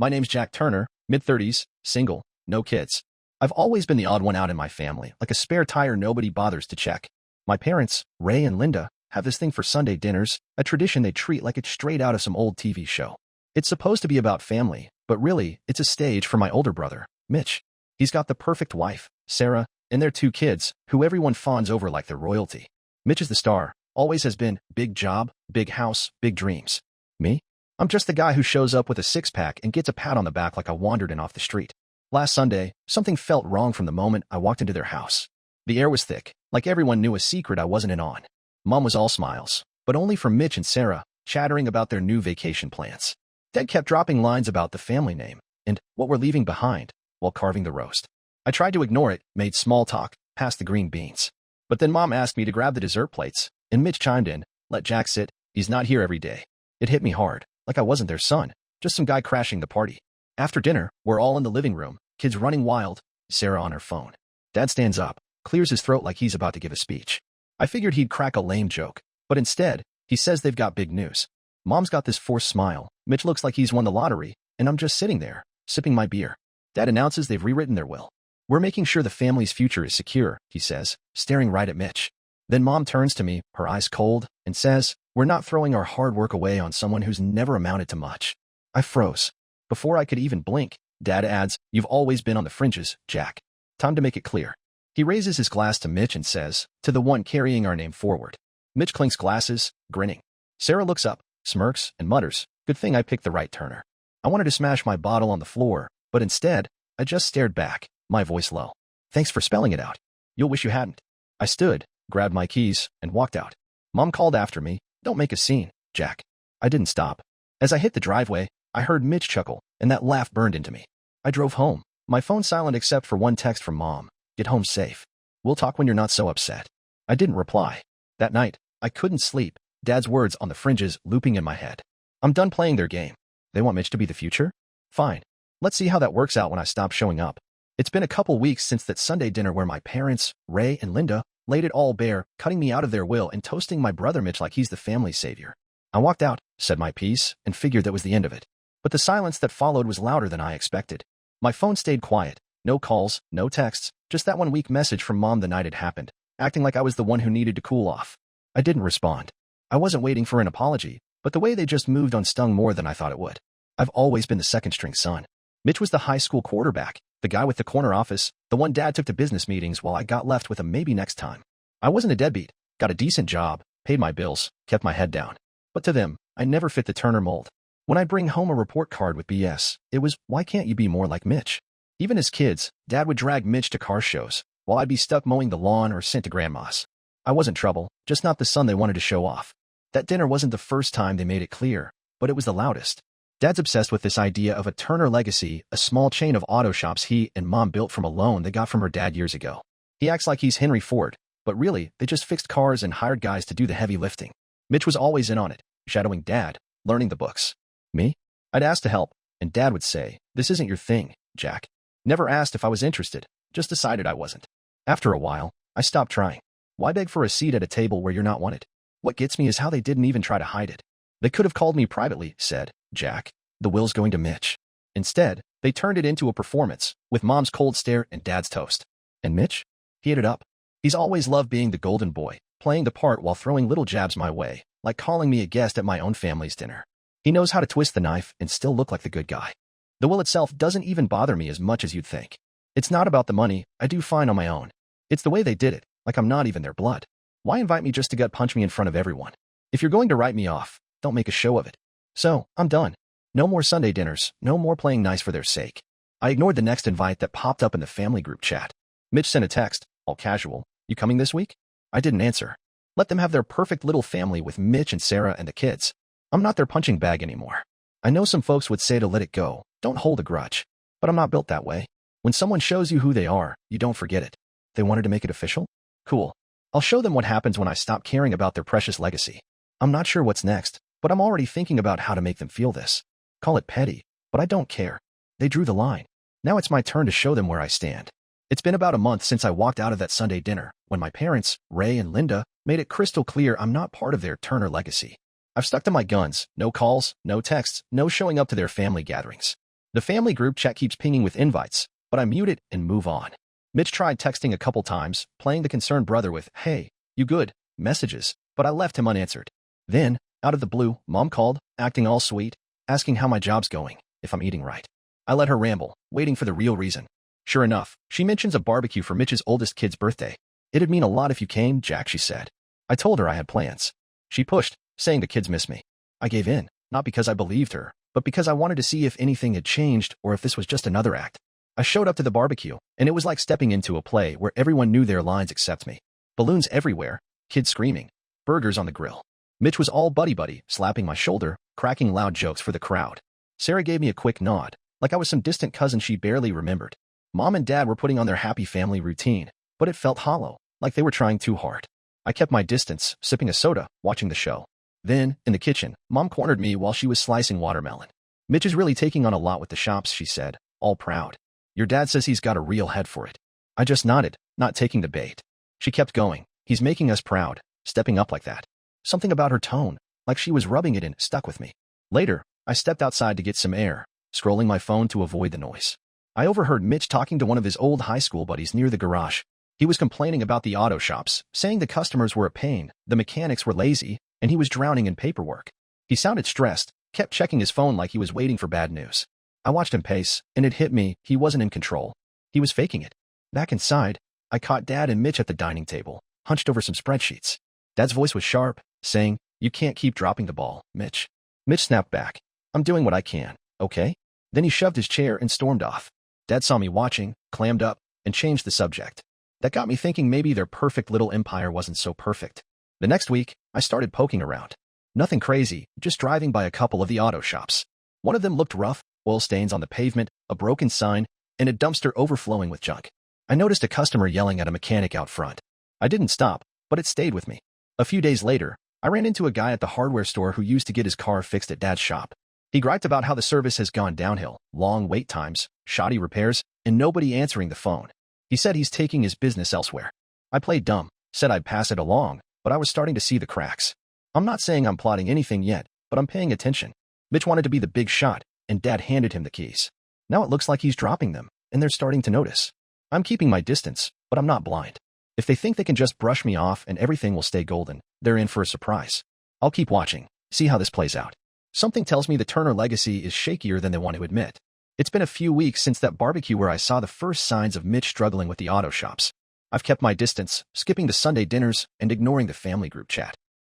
My name's Jack Turner, mid-30s, single, no kids. I've always been the odd one out in my family, like a spare tire nobody bothers to check. My parents, Ray and Linda, have this thing for Sunday dinners, a tradition they treat like it's straight out of some old TV show. It's supposed to be about family, but really, it's a stage for my older brother, Mitch. He's got the perfect wife, Sarah, and their 2 kids, who everyone fawns over like they're royalty. Mitch is the star, always has been, big job, big house, big dreams. Me? I'm just the guy who shows up with a six-pack and gets a pat on the back like I wandered in off the street. Last Sunday, something felt wrong from the moment I walked into their house. The air was thick, like everyone knew a secret I wasn't in on. Mom was all smiles, but only for Mitch and Sarah, chattering about their new vacation plans. Dad kept dropping lines about the family name and what we're leaving behind while carving the roast. I tried to ignore it, made small talk, passed the green beans. But then Mom asked me to grab the dessert plates, and Mitch chimed in, "Let Jack sit, he's not here every day." It hit me hard, like I wasn't their son, just some guy crashing the party. After dinner, we're all in the living room, kids running wild, Sarah on her phone. Dad stands up, clears his throat like he's about to give a speech. I figured he'd crack a lame joke, but instead, he says they've got big news. Mom's got this forced smile, Mitch looks like he's won the lottery, and I'm just sitting there, sipping my beer. Dad announces they've rewritten their will. "We're making sure the family's future is secure," he says, staring right at Mitch. Then Mom turns to me, her eyes cold, and says, "We're not throwing our hard work away on someone who's never amounted to much." I froze. Before I could even blink, Dad adds, "You've always been on the fringes, Jack. Time to make it clear." He raises his glass to Mitch and says, "To the one carrying our name forward." Mitch clinks glasses, grinning. Sarah looks up, smirks, and mutters, "Good thing I picked the right Turner." I wanted to smash my bottle on the floor, but instead, I just stared back, my voice low. "Thanks for spelling it out. You'll wish you hadn't." I stood, grabbed my keys, and walked out. Mom called after me, "Don't make a scene, Jack." I didn't stop. As I hit the driveway, I heard Mitch chuckle, and that laugh burned into me. I drove home, my phone silent except for one text from Mom, "Get home safe. We'll talk when you're not so upset." I didn't reply. That night, I couldn't sleep, Dad's words on the fringes looping in my head. I'm done playing their game. They want Mitch to be the future? Fine. Let's see how that works out when I stop showing up. It's been a couple weeks since that Sunday dinner where my parents, Ray and Linda, laid it all bare, cutting me out of their will and toasting my brother Mitch like he's the family savior. I walked out, said my piece, and figured that was the end of it. But the silence that followed was louder than I expected. My phone stayed quiet. No calls, no texts, just that one weak message from Mom the night it happened, acting like I was the one who needed to cool off. I didn't respond. I wasn't waiting for an apology, but the way they just moved on stung more than I thought it would. I've always been the second-string son. Mitch was the high school quarterback, the guy with the corner office, the one Dad took to business meetings while I got left with a maybe next time. I wasn't a deadbeat, got a decent job, paid my bills, kept my head down. But to them, I never fit the Turner mold. When I'd bring home a report card with BS, it was, "Why can't you be more like Mitch?" Even as kids, Dad would drag Mitch to car shows, while I'd be stuck mowing the lawn or sent to Grandma's. I wasn't trouble, just not the son they wanted to show off. That dinner wasn't the first time they made it clear, but it was the loudest. Dad's obsessed with this idea of a Turner legacy, a small chain of auto shops he and Mom built from a loan they got from her dad years ago. He acts like he's Henry Ford, but really, they just fixed cars and hired guys to do the heavy lifting. Mitch was always in on it, shadowing Dad, learning the books. Me? I'd ask to help, and Dad would say, "This isn't your thing, Jack." Never asked if I was interested, just decided I wasn't. After a while, I stopped trying. Why beg for a seat at a table where you're not wanted? What gets me is how they didn't even try to hide it. They could have called me privately, said, "Jack, the will's going to Mitch." Instead, they turned it into a performance, with Mom's cold stare and Dad's toast. And Mitch? He ate it up. He's always loved being the golden boy, playing the part while throwing little jabs my way, like calling me a guest at my own family's dinner. He knows how to twist the knife and still look like the good guy. The will itself doesn't even bother me as much as you'd think. It's not about the money, I do fine on my own. It's the way they did it, like I'm not even their blood. Why invite me just to gut punch me in front of everyone? If you're going to write me off, don't make a show of it. So, I'm done. No more Sunday dinners, no more playing nice for their sake. I ignored the next invite that popped up in the family group chat. Mitch sent a text, all casual, "You coming this week?" I didn't answer. Let them have their perfect little family with Mitch and Sarah and the kids. I'm not their punching bag anymore. I know some folks would say to let it go, don't hold a grudge. But I'm not built that way. When someone shows you who they are, you don't forget it. They wanted to make it official? Cool. I'll show them what happens when I stop caring about their precious legacy. I'm not sure what's next, but I'm already thinking about how to make them feel this. Call it petty, but I don't care. They drew the line. Now it's my turn to show them where I stand. It's been about a month since I walked out of that Sunday dinner, when my parents, Ray and Linda, made it crystal clear I'm not part of their Turner legacy. I've stuck to my guns, no calls, no texts, no showing up to their family gatherings. The family group chat keeps pinging with invites, but I mute it and move on. Mitch tried texting a couple times, playing the concerned brother with, "Hey, you good?" messages, but I left him unanswered. Then, out of the blue, Mom called, acting all sweet, asking how my job's going, if I'm eating right. I let her ramble, waiting for the real reason. Sure enough, she mentions a barbecue for Mitch's oldest kid's birthday. "It'd mean a lot if you came, Jack," she said. I told her I had plans. She pushed, saying the kids miss me. I gave in, not because I believed her, but because I wanted to see if anything had changed or if this was just another act. I showed up to the barbecue, and it was like stepping into a play where everyone knew their lines except me. Balloons everywhere, kids screaming, burgers on the grill. Mitch was all buddy-buddy, slapping my shoulder, cracking loud jokes for the crowd. Sarah gave me a quick nod, like I was some distant cousin she barely remembered. Mom and Dad were putting on their happy family routine, but it felt hollow, like they were trying too hard. I kept my distance, sipping a soda, watching the show. Then, in the kitchen, Mom cornered me while she was slicing watermelon. "Mitch is really taking on a lot with the shops," she said, all proud. "Your dad says he's got a real head for it." I just nodded, not taking the bait. She kept going. "He's making us proud, stepping up like that." Something about her tone, like she was rubbing it in, stuck with me. Later, I stepped outside to get some air, scrolling my phone to avoid the noise. I overheard Mitch talking to one of his old high school buddies near the garage. He was complaining about the auto shops, saying the customers were a pain, the mechanics were lazy, and he was drowning in paperwork. He sounded stressed, kept checking his phone like he was waiting for bad news. I watched him pace, and it hit me, he wasn't in control. He was faking it. Back inside, I caught Dad and Mitch at the dining table, hunched over some spreadsheets. Dad's voice was sharp, saying, "You can't keep dropping the ball, Mitch." Mitch snapped back. "I'm doing what I can, okay?" Then he shoved his chair and stormed off. Dad saw me watching, clammed up, and changed the subject. That got me thinking maybe their perfect little empire wasn't so perfect. The next week, I started poking around. Nothing crazy, just driving by a couple of the auto shops. One of them looked rough, oil stains on the pavement, a broken sign, and a dumpster overflowing with junk. I noticed a customer yelling at a mechanic out front. I didn't stop, but it stayed with me. A few days later, I ran into a guy at the hardware store who used to get his car fixed at Dad's shop. He griped about how the service has gone downhill, long wait times, shoddy repairs, and nobody answering the phone. He said he's taking his business elsewhere. I played dumb, said I'd pass it along, but I was starting to see the cracks. I'm not saying I'm plotting anything yet, but I'm paying attention. Mitch wanted to be the big shot, and Dad handed him the keys. Now it looks like he's dropping them, and they're starting to notice. I'm keeping my distance, but I'm not blind. If they think they can just brush me off and everything will stay golden, they're in for a surprise. I'll keep watching, see how this plays out. Something tells me the Turner legacy is shakier than they want to admit. It's been a few weeks since that barbecue where I saw the first signs of Mitch struggling with the auto shops. I've kept my distance, skipping the Sunday dinners and ignoring the family group chat.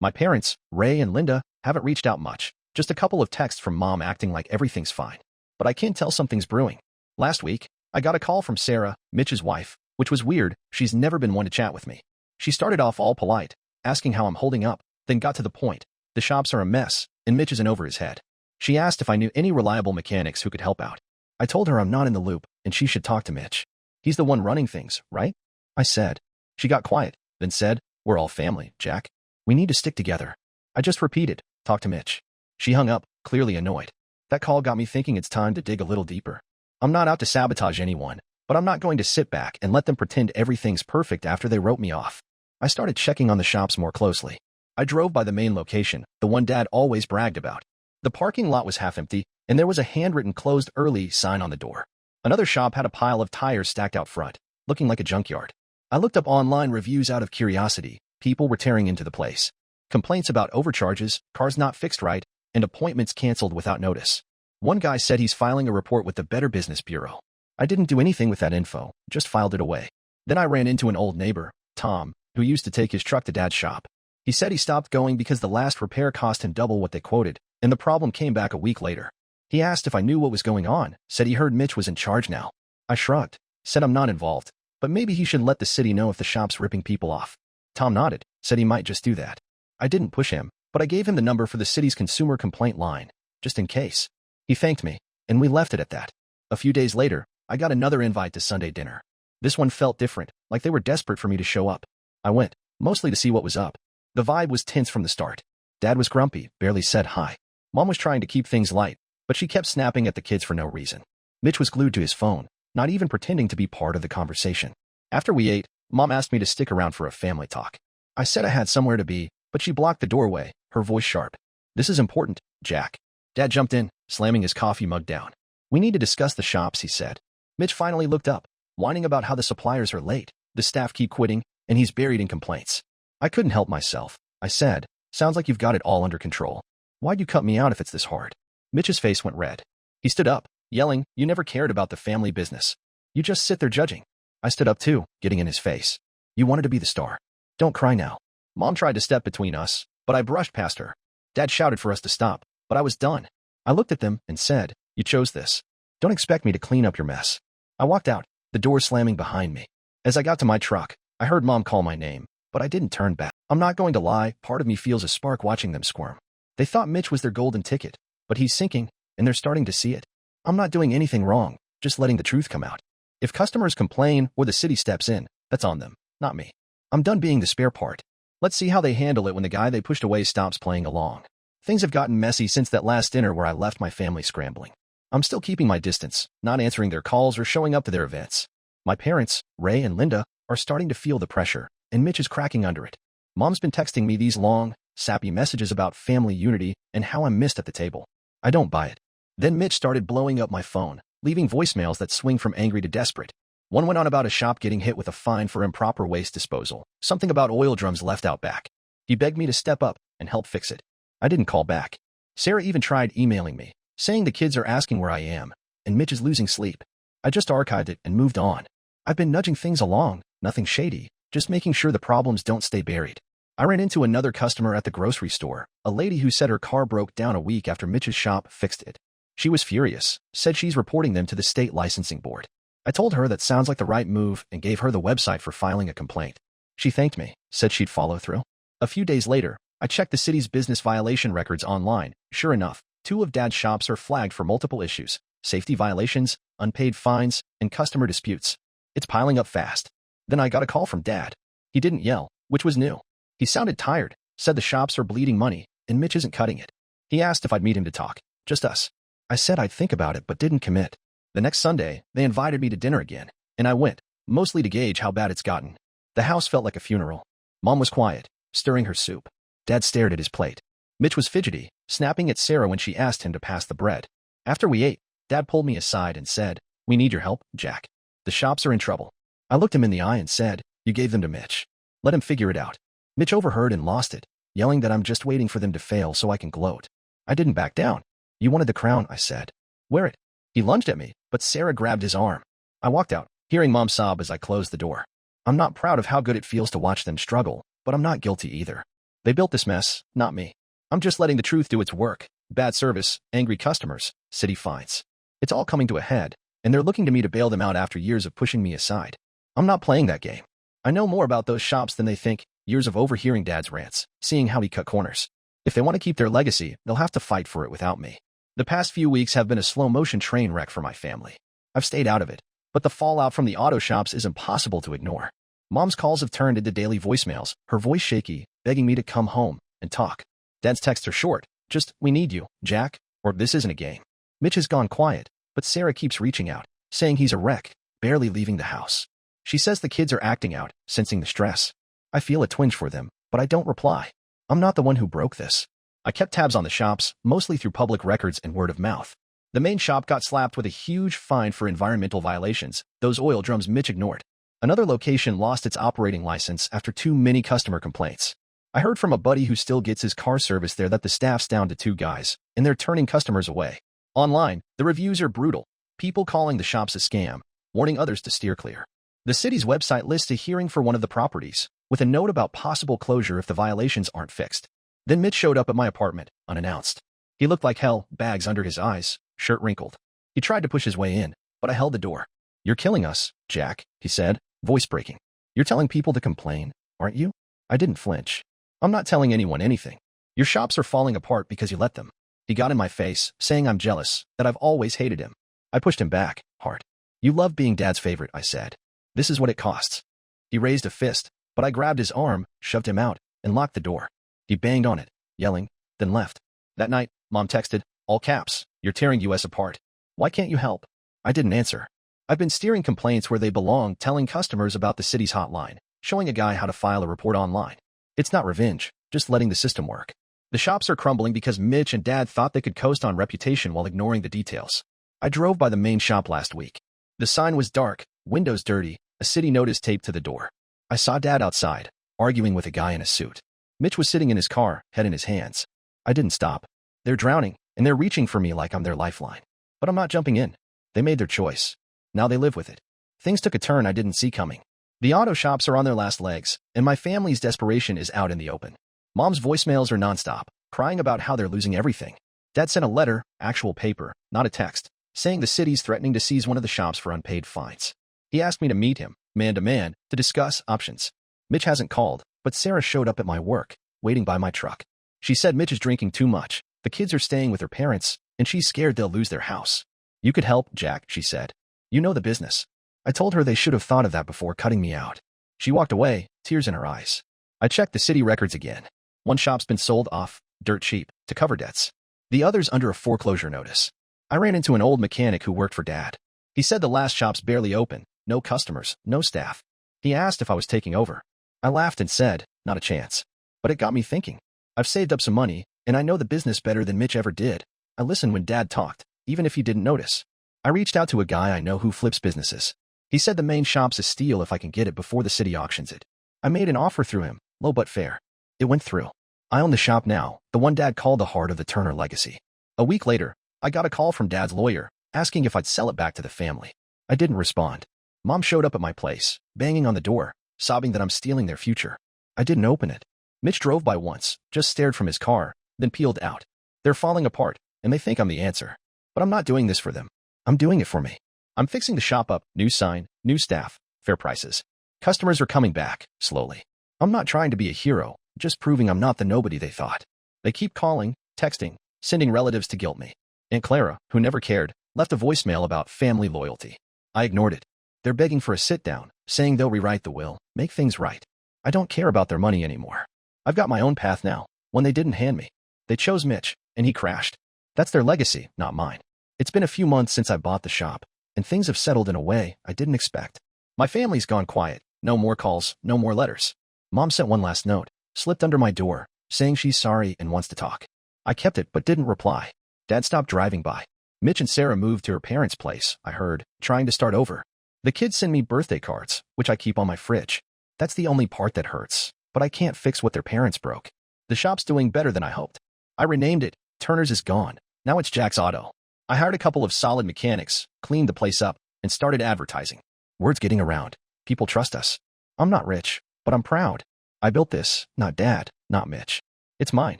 My parents, Ray and Linda, haven't reached out much, just a couple of texts from Mom acting like everything's fine. But I can tell something's brewing. Last week, I got a call from Sarah, Mitch's wife, which was weird. She's never been one to chat with me. She started off all polite, asking how I'm holding up, then got to the point. The shops are a mess, and Mitch isn't over his head. She asked if I knew any reliable mechanics who could help out. I told her I'm not in the loop, and she should talk to Mitch. He's the one running things, right? I said. She got quiet, then said, "We're all family, Jack. We need to stick together." I just repeated, "Talk to Mitch." She hung up, clearly annoyed. That call got me thinking it's time to dig a little deeper. I'm not out to sabotage anyone, but I'm not going to sit back and let them pretend everything's perfect after they wrote me off. I started checking on the shops more closely. I drove by the main location, the one Dad always bragged about. The parking lot was half empty, and there was a handwritten "closed early" sign on the door. Another shop had a pile of tires stacked out front, looking like a junkyard. I looked up online reviews out of curiosity. People were tearing into the place. Complaints about overcharges, cars not fixed right, and appointments canceled without notice. One guy said he's filing a report with the Better Business Bureau. I didn't do anything with that info, just filed it away. Then I ran into an old neighbor, Tom, who used to take his truck to Dad's shop. He said he stopped going because the last repair cost him double what they quoted, and the problem came back a week later. He asked if I knew what was going on, said he heard Mitch was in charge now. I shrugged, said I'm not involved, but maybe he should let the city know if the shop's ripping people off. Tom nodded, said he might just do that. I didn't push him, but I gave him the number for the city's consumer complaint line, just in case. He thanked me, and we left it at that. A few days later, I got another invite to Sunday dinner. This one felt different, like they were desperate for me to show up. I went, mostly to see what was up. The vibe was tense from the start. Dad was grumpy, barely said hi. Mom was trying to keep things light, but she kept snapping at the kids for no reason. Mitch was glued to his phone, not even pretending to be part of the conversation. After we ate, Mom asked me to stick around for a family talk. I said I had somewhere to be, but she blocked the doorway, her voice sharp. "This is important, Jack." Dad jumped in, slamming his coffee mug down. We need to discuss the shops, he said. Mitch finally looked up, whining about how the suppliers are late, the staff keep quitting, and he's buried in complaints. I couldn't help myself. I said, sounds like you've got it all under control. Why'd you cut me out if it's this hard? Mitch's face went red. He stood up, yelling, you never cared about the family business. You just sit there judging. I stood up too, getting in his face. You wanted to be the star. Don't cry now. Mom tried to step between us, but I brushed past her. Dad shouted for us to stop, but I was done. I looked at them and said, you chose this. Don't expect me to clean up your mess. I walked out, the door slamming behind me. As I got to my truck, I heard Mom call my name, but I didn't turn back. I'm not going to lie, part of me feels a spark watching them squirm. They thought Mitch was their golden ticket, but he's sinking, and they're starting to see it. I'm not doing anything wrong, just letting the truth come out. If customers complain or the city steps in, that's on them, not me. I'm done being the spare part. Let's see how they handle it when the guy they pushed away stops playing along. Things have gotten messy since that last dinner where I left my family scrambling. I'm still keeping my distance, not answering their calls or showing up to their events. My parents, Ray and Linda, are starting to feel the pressure, and Mitch is cracking under it. Mom's been texting me these long, sappy messages about family unity and how I'm missed at the table. I don't buy it. Then Mitch started blowing up my phone, leaving voicemails that swing from angry to desperate. One went on about a shop getting hit with a fine for improper waste disposal, something about oil drums left out back. He begged me to step up and help fix it. I didn't call back. Sarah even tried emailing me, saying the kids are asking where I am, and Mitch is losing sleep. I just archived it and moved on. I've been nudging things along, nothing shady, just making sure the problems don't stay buried. I ran into another customer at the grocery store, a lady who said her car broke down a week after Mitch's shop fixed it. She was furious, said she's reporting them to the state licensing board. I told her that sounds like the right move and gave her the website for filing a complaint. She thanked me, said she'd follow through. A few days later, I checked the city's business violation records online. Sure enough, 2 of Dad's shops are flagged for multiple issues: safety violations, unpaid fines, and customer disputes. It's piling up fast. Then I got a call from Dad. He didn't yell, which was new. He sounded tired, said the shops are bleeding money, and Mitch isn't cutting it. He asked if I'd meet him to talk, just us. I said I'd think about it but didn't commit. The next Sunday, they invited me to dinner again, and I went, mostly to gauge how bad it's gotten. The house felt like a funeral. Mom was quiet, stirring her soup. Dad stared at his plate. Mitch was fidgety, snapping at Sarah when she asked him to pass the bread. After we ate, Dad pulled me aside and said, we need your help, Jack. The shops are in trouble. I looked him in the eye and said, you gave them to Mitch. Let him figure it out. Mitch overheard and lost it, yelling that I'm just waiting for them to fail so I can gloat. I didn't back down. You wanted the crown, I said. Wear it. He lunged at me, but Sarah grabbed his arm. I walked out, hearing Mom sob as I closed the door. I'm not proud of how good it feels to watch them struggle, but I'm not guilty either. They built this mess, not me. I'm just letting the truth do its work. Bad service, angry customers, city fines. It's all coming to a head, and they're looking to me to bail them out after years of pushing me aside. I'm not playing that game. I know more about those shops than they think, years of overhearing Dad's rants, seeing how he cut corners. If they want to keep their legacy, they'll have to fight for it without me. The past few weeks have been a slow-motion train wreck for my family. I've stayed out of it, but the fallout from the auto shops is impossible to ignore. Mom's calls have turned into daily voicemails, her voice shaky, begging me to come home and talk. Dad's texts are short, just, we need you, Jack, or this isn't a game. Mitch has gone quiet, but Sarah keeps reaching out, saying he's a wreck, barely leaving the house. She says the kids are acting out, sensing the stress. I feel a twinge for them, but I don't reply. I'm not the one who broke this. I kept tabs on the shops, mostly through public records and word of mouth. The main shop got slapped with a huge fine for environmental violations, those oil drums Mitch ignored. Another location lost its operating license after too many customer complaints. I heard from a buddy who still gets his car serviced there that the staff's down to 2 guys, and they're turning customers away. Online, the reviews are brutal, people calling the shops a scam, warning others to steer clear. The city's website lists a hearing for one of the properties, with a note about possible closure if the violations aren't fixed. Then Mitch showed up at my apartment, unannounced. He looked like hell, bags under his eyes, shirt wrinkled. He tried to push his way in, but I held the door. You're killing us, Jack, he said, voice breaking. You're telling people to complain, aren't you? I didn't flinch. I'm not telling anyone anything. Your shops are falling apart because you let them. He got in my face, saying I'm jealous, that I've always hated him. I pushed him back, hard. You love being Dad's favorite, I said. This is what it costs. He raised a fist, but I grabbed his arm, shoved him out, and locked the door. He banged on it, yelling, then left. That night, Mom texted, all caps, you're tearing us apart. Why can't you help? I didn't answer. I've been steering complaints where they belong, telling customers about the city's hotline, showing a guy how to file a report online. It's not revenge, just letting the system work. The shops are crumbling because Mitch and Dad thought they could coast on reputation while ignoring the details. I drove by the main shop last week. The sign was dark, windows dirty, a city notice taped to the door. I saw Dad outside, arguing with a guy in a suit. Mitch was sitting in his car, head in his hands. I didn't stop. They're drowning, and they're reaching for me like I'm their lifeline. But I'm not jumping in. They made their choice. Now they live with it. Things took a turn I didn't see coming. The auto shops are on their last legs, and my family's desperation is out in the open. Mom's voicemails are nonstop, crying about how they're losing everything. Dad sent a letter, actual paper, not a text, saying the city's threatening to seize one of the shops for unpaid fines. He asked me to meet him, man to man, to discuss options. Mitch hasn't called, but Sarah showed up at my work, waiting by my truck. She said Mitch is drinking too much, the kids are staying with their parents, and she's scared they'll lose their house. You could help, Jack, she said. You know the business. I told her they should have thought of that before cutting me out. She walked away, tears in her eyes. I checked the city records again. One shop's been sold off, dirt cheap, to cover debts. The other's under a foreclosure notice. I ran into an old mechanic who worked for Dad. He said the last shop's barely open, no customers, no staff. He asked if I was taking over. I laughed and said, not a chance. But it got me thinking. I've saved up some money, and I know the business better than Mitch ever did. I listened when Dad talked, even if he didn't notice. I reached out to a guy I know who flips businesses. He said the main shop's a steal if I can get it before the city auctions it. I made an offer through him, low but fair. It went through. I own the shop now, the one Dad called the heart of the Turner legacy. A week later, I got a call from Dad's lawyer, asking if I'd sell it back to the family. I didn't respond. Mom showed up at my place, banging on the door, sobbing that I'm stealing their future. I didn't open it. Mitch drove by once, just stared from his car, then peeled out. They're falling apart, and they think I'm the answer. But I'm not doing this for them. I'm doing it for me. I'm fixing the shop up, new sign, new staff, fair prices. Customers are coming back, slowly. I'm not trying to be a hero, just proving I'm not the nobody they thought. They keep calling, texting, sending relatives to guilt me. Aunt Clara, who never cared, left a voicemail about family loyalty. I ignored it. They're begging for a sit-down, saying they'll rewrite the will, make things right. I don't care about their money anymore. I've got my own path now, one they didn't hand me. They chose Mitch, and he crashed. That's their legacy, not mine. It's been a few months since I bought the shop, and things have settled in a way I didn't expect. My family's gone quiet, no more calls, no more letters. Mom sent one last note, slipped under my door, saying she's sorry and wants to talk. I kept it but didn't reply. Dad stopped driving by. Mitch and Sarah moved to her parents' place, I heard, trying to start over. The kids send me birthday cards, which I keep on my fridge. That's the only part that hurts, but I can't fix what their parents broke. The shop's doing better than I hoped. I renamed it. Turner's is gone. Now it's Jack's Auto. I hired a couple of solid mechanics, cleaned the place up, and started advertising. Word's getting around. People trust us. I'm not rich, but I'm proud. I built this, not Dad, not Mitch. It's mine.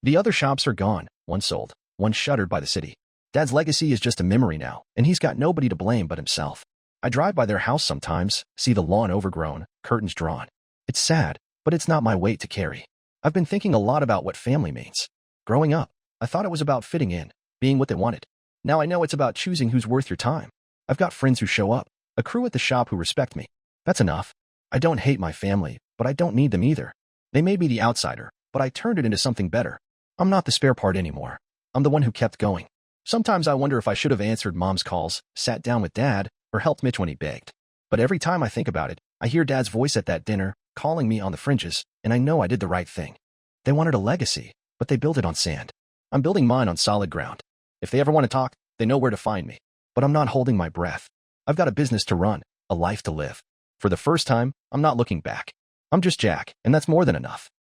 The other shops are gone, one sold, one shuttered by the city. Dad's legacy is just a memory now, and he's got nobody to blame but himself. I drive by their house sometimes, see the lawn overgrown, curtains drawn. It's sad, but it's not my weight to carry. I've been thinking a lot about what family means. Growing up, I thought it was about fitting in, being what they wanted. Now I know it's about choosing who's worth your time. I've got friends who show up, a crew at the shop who respect me. That's enough. I don't hate my family, but I don't need them either. They may be the outsider, but I turned it into something better. I'm not the spare part anymore. I'm the one who kept going. Sometimes I wonder if I should have answered Mom's calls, sat down with Dad, or helped Mitch when he begged. But every time I think about it, I hear Dad's voice at that dinner, calling me on the fringes, and I know I did the right thing. They wanted a legacy, but they built it on sand. I'm building mine on solid ground. If they ever want to talk, they know where to find me. But I'm not holding my breath. I've got a business to run, a life to live. For the first time, I'm not looking back. I'm just Jack, and that's more than enough.